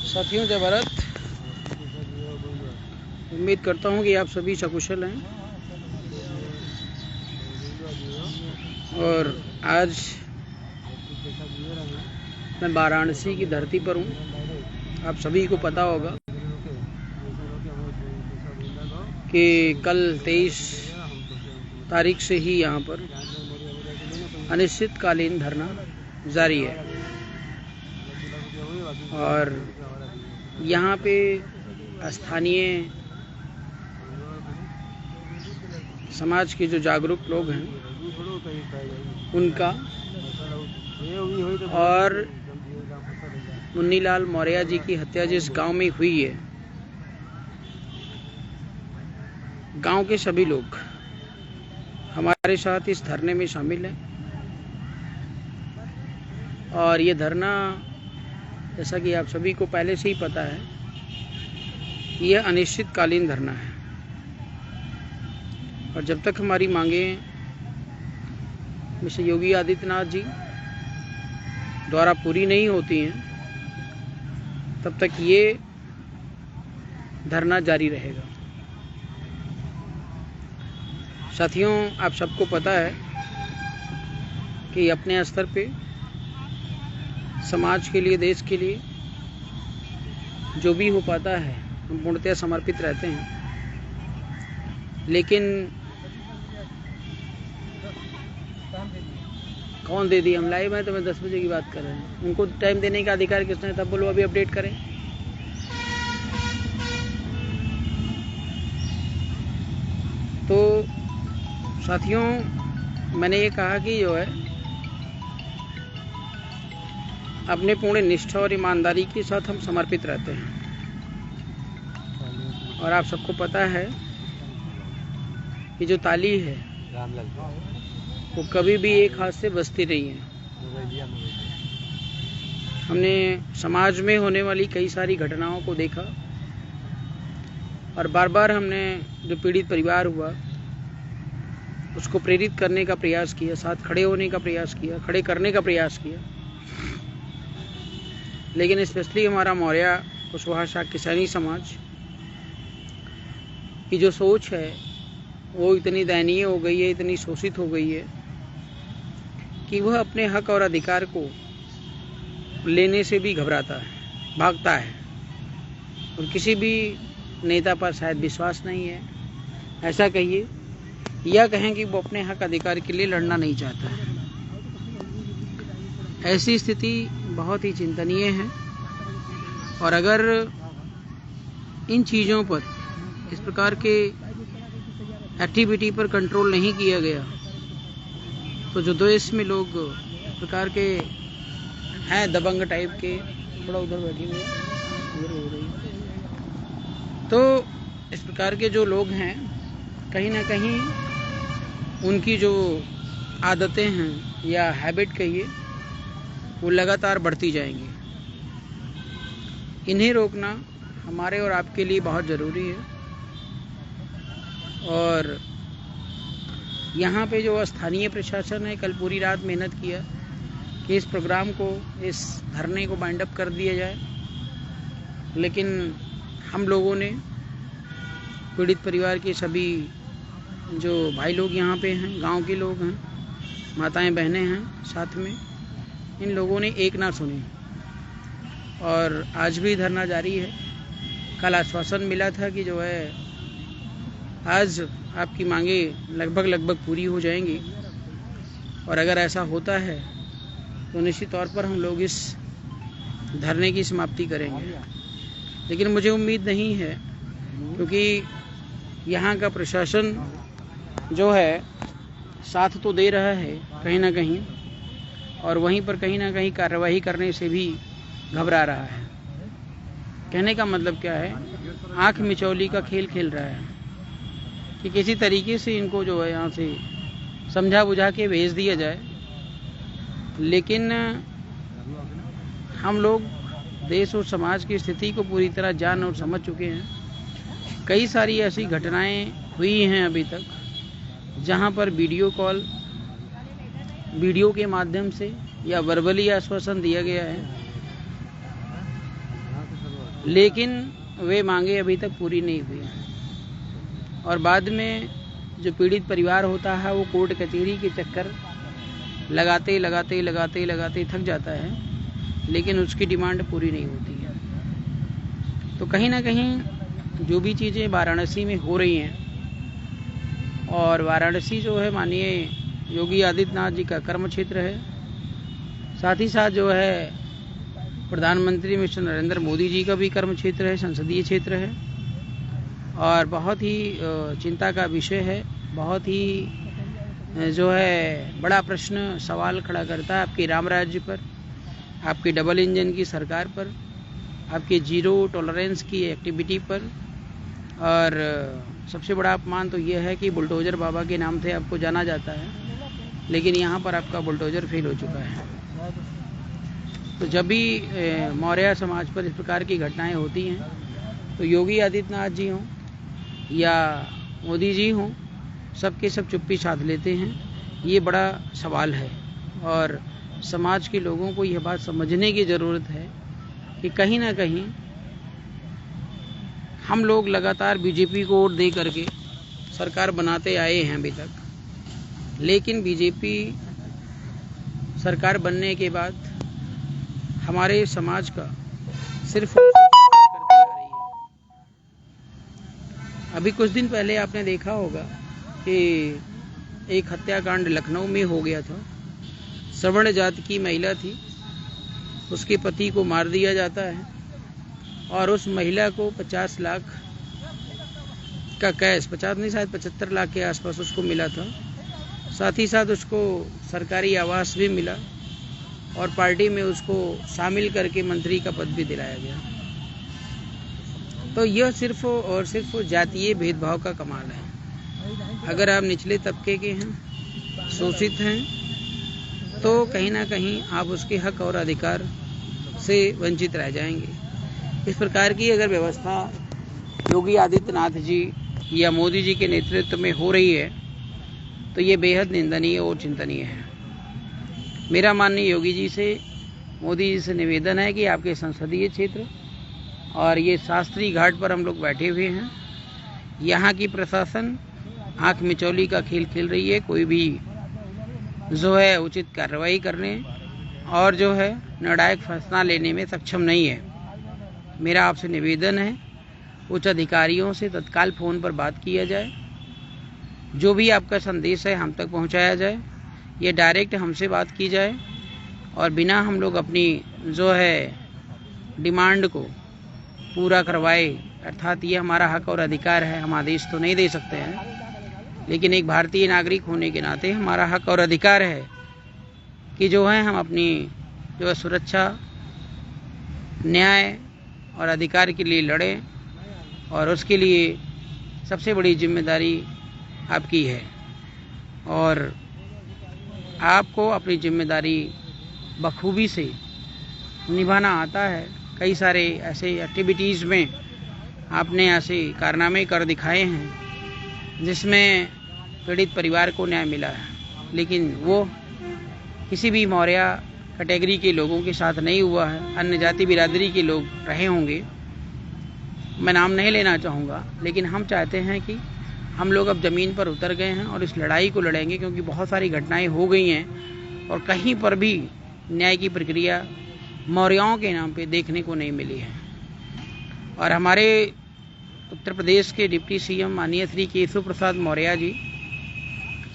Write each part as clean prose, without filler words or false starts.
साथियों जय भारत। उम्मीद करता हूँ कि आप सभी सकुशल हैं और आज मैं वाराणसी की धरती पर हूँ। आप सभी को पता होगा कि कल 23 तारीख से ही यहाँ पर अनिश्चितकालीन धरना जारी है और यहाँ पे स्थानीय समाज के जो जागरूक लोग हैं उनका और मुन्नीलाल मौर्य जी की हत्या जिस गांव में हुई है, गांव के सभी लोग हमारे साथ इस धरने में शामिल हैं और ये धरना, जैसा कि आप सभी को पहले से ही पता है, यह अनिश्चितकालीन धरना है और जब तक हमारी मांगें मिस्टर योगी आदित्यनाथ जी द्वारा पूरी नहीं होती हैं, तब तक ये धरना जारी रहेगा। साथियों, आप सबको पता है कि अपने स्तर पे समाज के लिए, देश के लिए जो भी हो पाता है हम पूर्णतः समर्पित रहते हैं, लेकिन कौन दे दी? हम लाइव हैं तो मैं 10 बजे की बात कर रहे हैं। उनको टाइम देने का अधिकार किसने? तब बोलो अभी अपडेट करें। तो साथियों, मैंने ये कहा कि जो है अपने पूर्ण निष्ठा और ईमानदारी के साथ हम समर्पित रहते हैं और आप सबको पता है कि जो ताली है वो कभी भी एक हाथ से बजती नहीं है। हमने समाज में होने वाली कई सारी घटनाओं को देखा और बार बार हमने जो पीड़ित परिवार हुआ उसको प्रेरित करने का प्रयास किया, साथ खड़े होने का प्रयास किया, खड़े करने का प्रयास किया, लेकिन स्पेशली हमारा मौर्य कुशवाहा शाक्य सैनी समाज की जो सोच है वो इतनी दयनीय हो गई है, इतनी शोषित हो गई है कि वह अपने हक और अधिकार को लेने से भी घबराता है, भागता है और किसी भी नेता पर शायद विश्वास नहीं है, ऐसा कहिए, या कहें कि वो अपने हक अधिकार के लिए लड़ना नहीं चाहता है। ऐसी स्थिति बहुत ही चिंतनीय है और अगर इन चीज़ों पर, इस प्रकार के एक्टिविटी पर कंट्रोल नहीं किया गया तो जो देश में लोग इस प्रकार के हैं दबंग टाइप के, थोड़ा उधर बैठी हुई उधर हो रही है, तो इस प्रकार के जो लोग हैं कहीं ना कहीं उनकी जो आदतें हैं या हैबिट कहिए वो लगातार बढ़ती जाएंगी। इन्हें रोकना हमारे और आपके लिए बहुत ज़रूरी है और यहाँ पे जो स्थानीय प्रशासन है, कल पूरी रात मेहनत किया कि इस प्रोग्राम को, इस धरने को बाइंड अप कर दिया जाए, लेकिन हम लोगों ने, पीड़ित परिवार के सभी जो भाई लोग यहाँ पे हैं, गांव के लोग हैं, माताएं बहनें हैं साथ में, इन लोगों ने एक ना सुनी और आज भी धरना जारी है। कल आश्वासन मिला था कि जो है आज आपकी मांगे लगभग पूरी हो जाएंगी और अगर ऐसा होता है तो निश्चित तौर पर हम लोग इस धरने की समाप्ति करेंगे, लेकिन मुझे उम्मीद नहीं है क्योंकि यहाँ का प्रशासन जो है साथ तो दे रहा है कहीं ना कहीं और वहीं पर कहीं ना कहीं कार्रवाई करने से भी घबरा रहा है। कहने का मतलब क्या है, आंख मिचौली का खेल खेल रहा है कि किसी तरीके से इनको जो है यहाँ से समझा बुझा के भेज दिया जाए, लेकिन हम लोग देश और समाज की स्थिति को पूरी तरह जान और समझ चुके हैं। कई सारी ऐसी घटनाएं हुई हैं अभी तक जहां पर वीडियो कॉल, वीडियो के माध्यम से या वर्बली आश्वासन दिया गया है, लेकिन वे मांगे अभी तक पूरी नहीं हुई हैं। और बाद में जो पीड़ित परिवार होता है वो कोर्ट कचहरी के चक्कर लगाते लगाते लगाते लगाते थक जाता है, लेकिन उसकी डिमांड पूरी नहीं होती है। तो कहीं ना कहीं जो भी चीज़ें वाराणसी में हो रही हैं, और वाराणसी जो है माननीय योगी आदित्यनाथ जी का कर्म क्षेत्र है, साथ ही साथ जो है प्रधानमंत्री मिस्टर नरेंद्र मोदी जी का भी कर्म क्षेत्र है, संसदीय क्षेत्र है, और बहुत ही चिंता का विषय है। बहुत ही जो है बड़ा प्रश्न सवाल खड़ा करता है आपके राम राज्य पर, आपके डबल इंजन की सरकार पर, आपके जीरो टॉलरेंस की एक्टिविटी पर। और सबसे बड़ा अपमान तो यह है कि बुलडोजर बाबा के नाम से आपको जाना जाता है, लेकिन यहाँ पर आपका बुलडोजर फेल हो चुका है। तो जब भी मौर्य समाज पर इस प्रकार की घटनाएं होती हैं, तो योगी आदित्यनाथ जी हों या मोदी जी हों, सबके सब चुप्पी साध लेते हैं। ये बड़ा सवाल है, और समाज के लोगों को यह बात समझने की ज़रूरत है कि कहीं ना कहीं हम लोग लगातार बीजेपी को वोट दे करके सरकार बनाते आए हैं अभी तक, लेकिन बीजेपी सरकार बनने के बाद हमारे समाज का सिर्फ करती आ रही है। अभी कुछ दिन पहले आपने देखा होगा कि एक हत्याकांड लखनऊ में हो गया था। सवर्ण जाति की महिला थी, उसके पति को मार दिया जाता है, और उस महिला को 50 लाख का कैश, 50 नहीं शायद 75 लाख के आसपास उसको मिला था। साथ ही साथ उसको सरकारी आवास भी मिला, और पार्टी में उसको शामिल करके मंत्री का पद भी दिलाया गया। तो यह सिर्फ और सिर्फ जातीय भेदभाव का कमाल है। अगर आप निचले तबके के हैं, शोषित हैं, तो कहीं ना कहीं आप उसके हक और अधिकार से वंचित रह जाएंगे। इस प्रकार की अगर व्यवस्था योगी आदित्यनाथ जी या मोदी जी के नेतृत्व में हो रही है, तो ये बेहद निंदनीय और चिंतनीय है। मेरा माननीय योगी जी से, मोदी जी से निवेदन है कि आपके संसदीय क्षेत्र और ये शास्त्री घाट पर हम लोग बैठे हुए हैं, यहाँ की प्रशासन आंख मिचौली का खेल खेल रही है। कोई भी जो है उचित कार्रवाई करने और जो है निर्णायक फैसला लेने में सक्षम नहीं है। मेरा आपसे निवेदन है, उच्च अधिकारियों से तत्काल फ़ोन पर बात किया जाए, जो भी आपका संदेश है हम तक पहुंचाया जाए, ये डायरेक्ट हमसे बात की जाए, और बिना हम लोग अपनी जो है डिमांड को पूरा करवाए, अर्थात ये हमारा हक और अधिकार है, हम आदेश तो नहीं दे सकते हैं, लेकिन एक भारतीय नागरिक होने के नाते हमारा हक और अधिकार है कि जो है हम अपनी जो है सुरक्षा, न्याय और अधिकार के लिए लड़ें, और उसके लिए सबसे बड़ी जिम्मेदारी आपकी है, और आपको अपनी जिम्मेदारी बखूबी से निभाना आता है। कई सारे ऐसे एक्टिविटीज़ में आपने ऐसे कारनामे कर दिखाए हैं जिसमें पीड़ित परिवार को न्याय मिला है, लेकिन वो किसी भी मौर्य कैटेगरी के लोगों के साथ नहीं हुआ है। अन्य जाति बिरादरी के लोग रहे होंगे, मैं नाम नहीं लेना चाहूँगा, लेकिन हम चाहते हैं कि हम लोग अब ज़मीन पर उतर गए हैं और इस लड़ाई को लड़ेंगे, क्योंकि बहुत सारी घटनाएं हो गई हैं और कहीं पर भी न्याय की प्रक्रिया मौर्यों के नाम पे देखने को नहीं मिली है। और हमारे उत्तर प्रदेश के डिप्टी सीएम माननीय श्री केशव प्रसाद मौर्य जी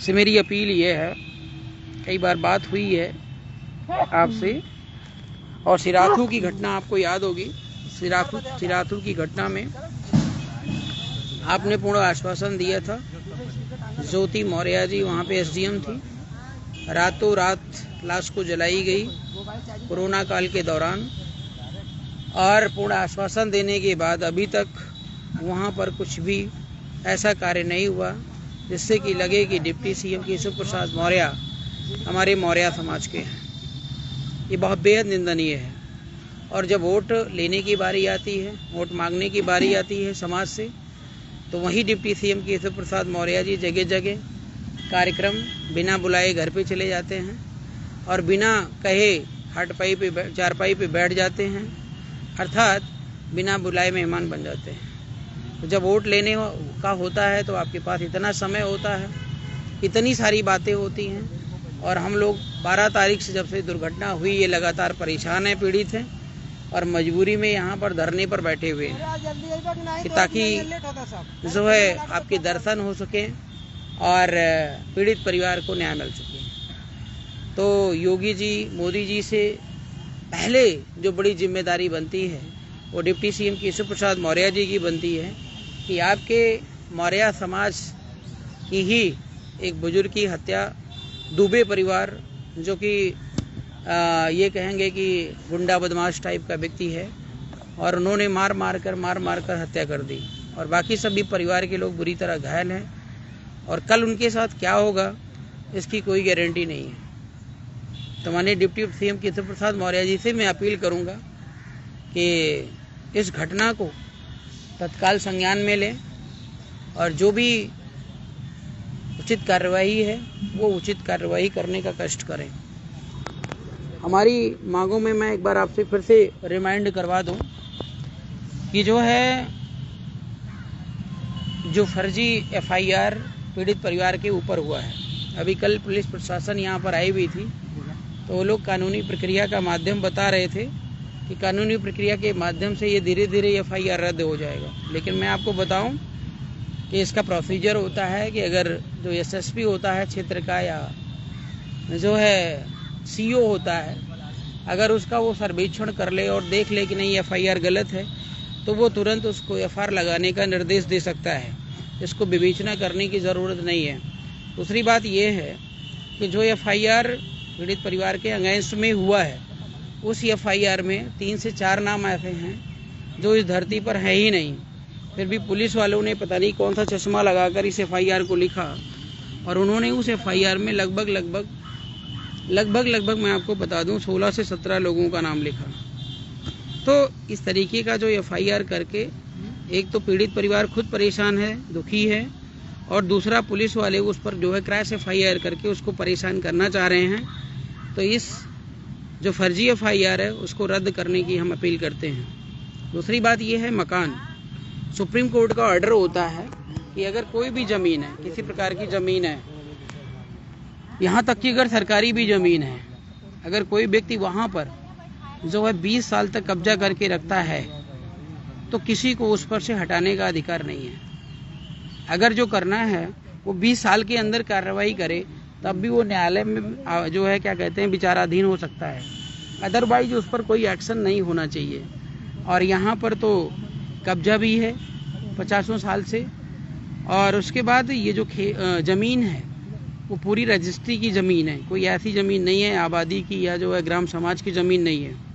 से मेरी अपील ये है, कई बार बात हुई है आपसे, और सिराथू की घटना आपको याद होगी। सिराथू की घटना में आपने पूर्ण आश्वासन दिया था। ज्योति मौर्य जी वहाँ पे एसडीएम थी, रातों रात लाश को जलाई गई कोरोना काल के दौरान, और पूर्ण आश्वासन देने के बाद अभी तक वहाँ पर कुछ भी ऐसा कार्य नहीं हुआ जिससे कि लगे कि डिप्टी सीएम केशव प्रसाद मौर्य हमारे मौर्य समाज के हैं। ये बहुत बेहद निंदनीय है। और जब वोट लेने की बारी आती है, वोट मांगने की बारी आती है समाज से, तो वही डिप्टी सीएम केशव प्रसाद मौर्य जी जगह जगह कार्यक्रम बिना बुलाए घर पे चले जाते हैं और बिना कहे हटपाई पे चारपाई पे बैठ जाते हैं, अर्थात बिना बुलाए मेहमान बन जाते हैं। तो जब वोट लेने का होता है तो आपके पास इतना समय होता है, इतनी सारी बातें होती हैं, और हम लोग 12 तारीख से जब से दुर्घटना हुई ये लगातार परेशान हैं, पीड़ित हैं और मजबूरी में यहाँ पर धरने पर बैठे हुए हैं कि ताकि जो है आपके दर्शन हो सके और पीड़ित परिवार को न्याय मिल सके। तो योगी जी, मोदी जी से पहले जो बड़ी जिम्मेदारी बनती है वो डिप्टी सीएम केशव प्रसाद मौर्य जी की बनती है कि आपके मौर्य समाज की ही एक बुजुर्ग की हत्या दुबे परिवार, जो कि ये कहेंगे कि गुंडा बदमाश टाइप का व्यक्ति है, और उन्होंने मार मार कर हत्या कर दी और बाकी सभी परिवार के लोग बुरी तरह घायल हैं, और कल उनके साथ क्या होगा इसकी कोई गारंटी नहीं है। तो माननीय डिप्टी सीएम केशव प्रसाद मौर्य जी से मैं अपील करूंगा कि इस घटना को तत्काल संज्ञान में लें और जो भी उचित कार्रवाई है वो उचित कार्रवाई करने का कष्ट करें। हमारी मांगों में मैं एक बार आपसे फिर से रिमाइंड करवा दूं कि जो फर्जी एफआईआर पीड़ित परिवार के ऊपर हुआ है, अभी कल पुलिस प्रशासन यहाँ पर आई हुई थी तो वो लोग कानूनी प्रक्रिया का माध्यम बता रहे थे कि कानूनी प्रक्रिया के माध्यम से ये धीरे धीरे एफआईआर रद्द हो जाएगा। लेकिन मैं आपको बताऊं कि इसका प्रोसीजर होता है कि अगर जो एसएसपी होता है क्षेत्र का या जो है सीओ होता है, अगर उसका वो सर्वेक्षण कर ले और देख ले कि नहीं एफआईआर गलत है तो वो तुरंत उसको एफआईआर लगाने का निर्देश दे सकता है। इसको विवेचना करने की ज़रूरत नहीं है। दूसरी बात ये है कि जो एफआईआर पीड़ित परिवार के अगेंस्ट में हुआ है उस एफआईआर में 3 से 4 नाम ऐसे हैं जो इस धरती पर है ही नहीं, फिर भी पुलिस वालों ने पता नहीं कौन सा चश्मा लगाकर इस एफआईआर को लिखा और उन्होंने उस एफआईआर में लगभग मैं आपको बता दूं 16 से 17 लोगों का नाम लिखा। तो इस तरीके का जो एफआईआर करके एक तो पीड़ित परिवार खुद परेशान है, दुखी है, और दूसरा पुलिस वाले उस पर जो है क्रैश एफआईआर करके उसको परेशान करना चाह रहे हैं। तो इस जो फर्जी एफआईआर है उसको रद्द करने की हम अपील करते हैं। दूसरी बात ये है मकान, सुप्रीम कोर्ट का ऑर्डर होता है कि अगर कोई भी ज़मीन है, किसी प्रकार की ज़मीन है, यहाँ तक कि अगर सरकारी भी ज़मीन है, अगर कोई व्यक्ति वहाँ पर जो है 20 साल तक कब्जा करके रखता है तो किसी को उस पर से हटाने का अधिकार नहीं है। अगर जो करना है वो 20 साल के अंदर कार्रवाई करे तब भी वो न्यायालय में जो है क्या कहते हैं विचाराधीन हो सकता है, अदरवाइज उस पर कोई एक्शन नहीं होना चाहिए। और यहाँ पर तो कब्जा भी है 50 साल से, और उसके बाद ये जो ज़मीन है वो पूरी रजिस्ट्री की ज़मीन है, कोई ऐसी ज़मीन नहीं है आबादी की या जो है ग्राम समाज की ज़मीन नहीं है।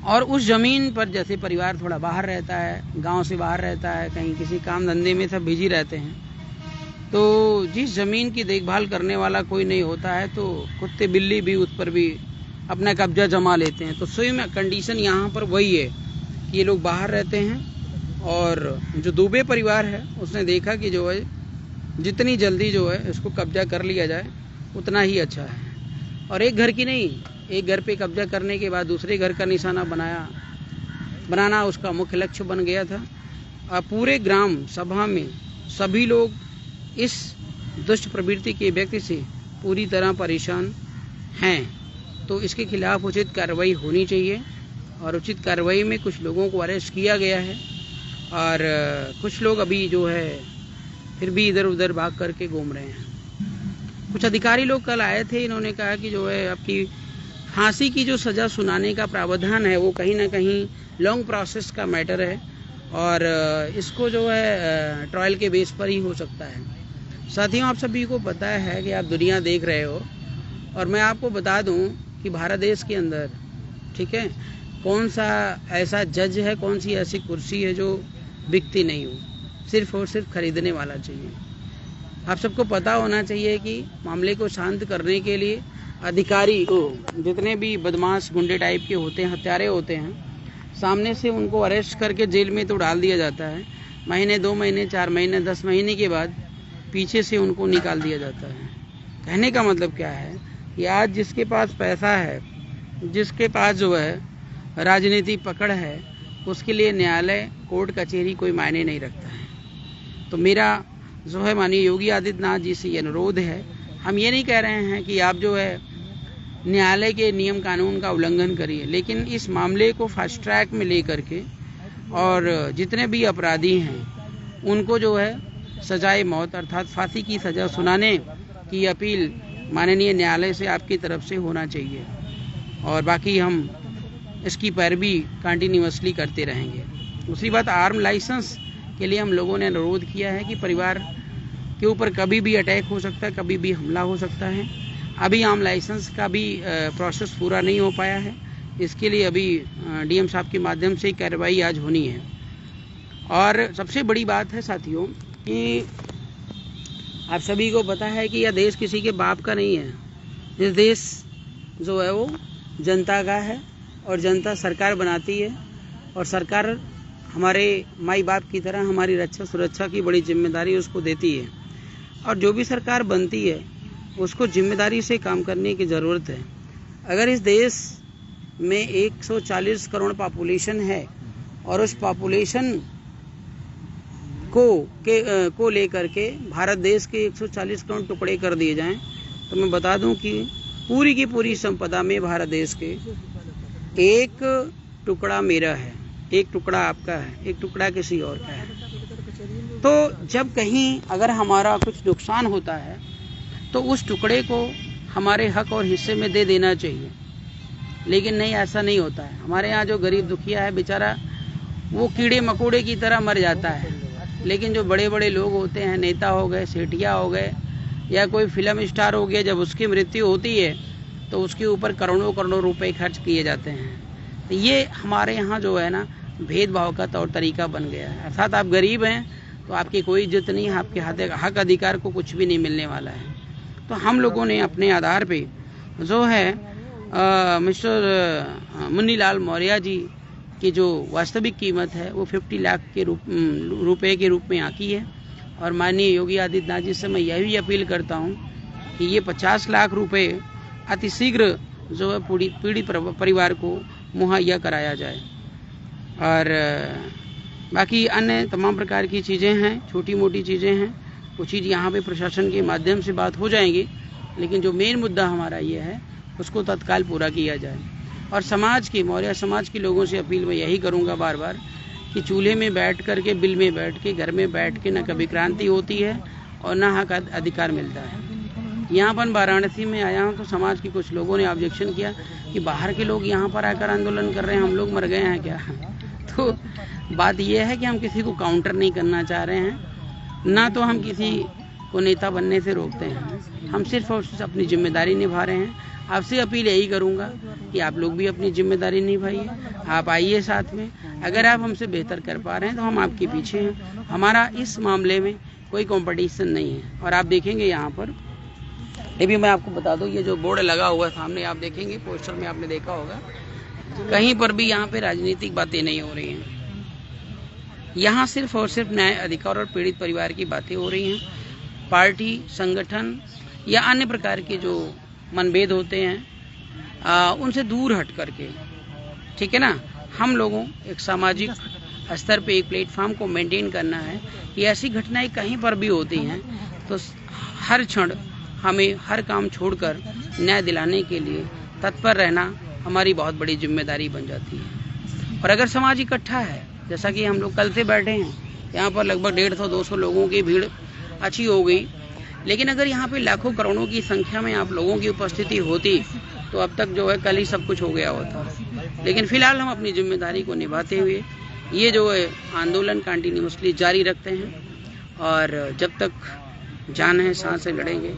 और उस ज़मीन पर जैसे परिवार थोड़ा बाहर रहता है, गांव से बाहर रहता है, कहीं किसी काम धंधे में सब बिजी रहते हैं, तो जिस ज़मीन की देखभाल करने वाला कोई नहीं होता है तो कुत्ते बिल्ली भी उस पर भी अपना कब्जा जमा लेते हैं। तो स्वयं कंडीशन यहाँ पर वही है कि ये लोग बाहर रहते हैं, और जो दुबे परिवार है उसने देखा कि जो है जितनी जल्दी जो है इसको कब्जा कर लिया जाए उतना ही अच्छा है। और एक घर की नहीं, एक घर पे कब्जा करने के बाद दूसरे घर का निशाना बनाना उसका मुख्य लक्ष्य बन गया था। और पूरे ग्राम सभा में सभी लोग इस दुष्ट प्रवृत्ति के व्यक्ति से पूरी तरह परेशान हैं। तो इसके खिलाफ उचित कार्रवाई होनी चाहिए, और उचित कार्रवाई में कुछ लोगों को अरेस्ट किया गया है और कुछ लोग अभी जो है फिर भी इधर उधर भाग करके घूम रहे हैं। कुछ अधिकारी लोग कल आए थे, इन्होंने कहा कि जो है आपकी फांसी की जो सज़ा सुनाने का प्रावधान है वो कहीं ना कहीं लॉन्ग प्रोसेस का मैटर है और इसको जो है ट्रायल के बेस पर ही हो सकता है। साथियों, आप सभी को पता है कि आप दुनिया देख रहे हो, और मैं आपको बता दूं कि भारत देश के अंदर, ठीक है, कौन सा ऐसा जज है, कौन सी ऐसी कुर्सी है जो बिकती नहीं हो, सिर्फ और सिर्फ खरीदने वाला चाहिए। आप सबको पता होना चाहिए कि मामले को शांत करने के लिए अधिकारी को जितने भी बदमाश गुंडे टाइप के होते हैं, हत्यारे होते हैं, सामने से उनको अरेस्ट करके जेल में तो डाल दिया जाता है। महीने, 2 महीने, 4 महीने, 10 महीने के बाद पीछे से उनको निकाल दिया जाता है। कहने का मतलब क्या है कि आज जिसके पास पैसा है, जिसके पास जो है राजनीतिक पकड़ है, उसके लिए न्यायालय, कोर्ट कचहरी कोई मायने नहीं रखता है। तो मेरा जो है माननीय योगी आदित्यनाथ जी से ये अनुरोध है, हम ये नहीं कह रहे हैं कि आप जो है न्यायालय के नियम कानून का उल्लंघन करिए, लेकिन इस मामले को फास्ट ट्रैक में लेकर के और जितने भी अपराधी हैं उनको जो है सजाए मौत अर्थात फांसी की सजा सुनाने की अपील माननीय न्यायालय से आपकी तरफ से होना चाहिए। और बाकी हम इसकी पैरवी कंटिन्यूअसली करते रहेंगे। दूसरी बात, आर्म लाइसेंस के लिए हम लोगों ने अनुरोध किया है कि परिवार के ऊपर कभी भी अटैक हो सकता है, कभी भी हमला हो सकता है। अभी आर्म लाइसेंस का भी प्रोसेस पूरा नहीं हो पाया है, इसके लिए अभी डीएम साहब के माध्यम से कार्रवाई आज होनी है। और सबसे बड़ी बात है साथियों कि आप सभी को पता है कि यह देश किसी के बाप का नहीं है। इस देश जो है वो जनता का है और जनता सरकार बनाती है और सरकार हमारे माई बाप की तरह हमारी रक्षा सुरक्षा की बड़ी जिम्मेदारी उसको देती है। और जो भी सरकार बनती है उसको जिम्मेदारी से काम करने की ज़रूरत है। अगर इस देश में 140 करोड़ पॉपुलेशन है और उस पॉपुलेशन को लेकर के भारत देश के 140 करोड़ टुकड़े कर दिए जाएं, तो मैं बता दूं कि पूरी की पूरी संपदा में भारत देश के एक टुकड़ा मेरा है, एक टुकड़ा आपका है, एक टुकड़ा किसी और का है। तो जब कहीं अगर हमारा कुछ नुकसान होता है तो उस टुकड़े को हमारे हक और हिस्से में दे देना चाहिए, लेकिन नहीं, ऐसा नहीं होता है। हमारे यहाँ जो गरीब दुखिया है बेचारा, वो कीड़े मकोड़े की तरह मर जाता है। लेकिन जो बड़े बड़े लोग होते हैं, नेता हो गए, सेठिया हो गए या कोई फिल्म स्टार हो गया, जब उसकी मृत्यु होती है तो उसके ऊपर करोड़ों करोड़ों रुपए खर्च किए जाते हैं। तो ये हमारे यहाँ जो है ना भेदभाव का तौर तरीका बन गया है। अर्थात आप गरीब हैं तो आपकी कोई इज्जत नहीं है, आपके हक अधिकार को कुछ भी नहीं मिलने वाला है। तो हम लोगों ने अपने आधार पे जो है मिस्टर मुन्नीलाल मौर्य जी की जो वास्तविक कीमत है वो 50 लाख के रुपए के रूप में आकी है। और माननीय योगी आदित्यनाथ जी से मैं यह भी अपील करता हूँ कि ये 50 लाख रुपए अतिशीघ्र जो है पीड़ित परिवार को मुहैया कराया जाए। और बाकी अन्य तमाम प्रकार की चीज़ें हैं, छोटी मोटी चीज़ें हैं, वो चीज़ यहाँ पे प्रशासन के माध्यम से बात हो जाएंगी, लेकिन जो मेन मुद्दा हमारा ये है उसको तत्काल पूरा किया जाए। और समाज के, मौर्य समाज के लोगों से अपील मैं यही करूँगा बार बार कि चूल्हे में बैठ कर के, बिल में बैठ के, घर में बैठ के न कभी क्रांति होती है और न हक अधिकार मिलता है। यहाँ पर वाराणसी में आया हूँ तो समाज के कुछ लोगों ने ऑब्जेक्शन किया कि बाहर के लोग यहाँ पर आकर आंदोलन कर रहे हैं, हम लोग मर गए हैं क्या। तो बात यह है कि हम किसी को काउंटर नहीं करना चाह रहे हैं, ना तो हम किसी को नेता बनने से रोकते हैं, हम सिर्फ और सिर्फ अपनी जिम्मेदारी निभा रहे हैं। आपसे अपील यही करूंगा कि आप लोग भी अपनी जिम्मेदारी निभाइए, आप आइए साथ में। अगर आप हमसे बेहतर कर पा रहे हैं तो हम आपके पीछे हैं। हमारा इस मामले में कोई कंपटीशन नहीं है। और आप देखेंगे यहाँ पर, ये भी मैं आपको बता दूं, ये जो बोर्ड लगा हुआ है सामने, आप देखेंगे पोस्टर में आपने देखा होगा, कहीं पर भी यहाँ पे राजनीतिक बातें नहीं हो रही हैं। यहाँ सिर्फ और सिर्फ न्याय, अधिकार और पीड़ित परिवार की बातें हो रही हैं। पार्टी, संगठन या अन्य प्रकार के जो मनभेद होते हैं उनसे दूर हट करके, ठीक है ना, हम लोगों एक सामाजिक स्तर पे एक प्लेटफॉर्म को मेंटेन करना है कि ऐसी घटनाएं कहीं पर भी होती हैं तो हर क्षण हमें हर काम छोड़कर न्याय दिलाने के लिए तत्पर रहना हमारी बहुत बड़ी जिम्मेदारी बन जाती है। और अगर समाज इकट्ठा है, जैसा कि हम लोग कल से बैठे हैं, यहाँ पर लगभग 150-200 लोगों की भीड़ अच्छी हो गई, लेकिन अगर यहाँ पे लाखों करोड़ों की संख्या में आप लोगों की उपस्थिति होती तो अब तक जो है कल ही सब कुछ हो गया होता। लेकिन फिलहाल हम अपनी जिम्मेदारी को निभाते हुए ये जो है आंदोलन कंटिन्यूअसली जारी रखते हैं और जब तक जान है सांस से लड़ेंगे,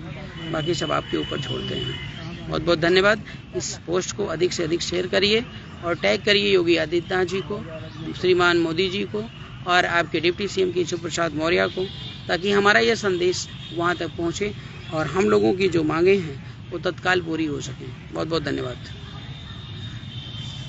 बाकी सब आपके ऊपर छोड़ते हैं। बहुत बहुत धन्यवाद। इस पोस्ट को अधिक से अधिक शेयर करिए और टैग करिए योगी आदित्यनाथ जी को, श्रीमान मोदी जी को और आपके डिप्टी सीएम केशव प्रसाद मौर्य को, ताकि हमारा यह संदेश वहां तक पहुंचे और हम लोगों की जो मांगे हैं वो तत्काल पूरी हो सकें। बहुत बहुत धन्यवाद।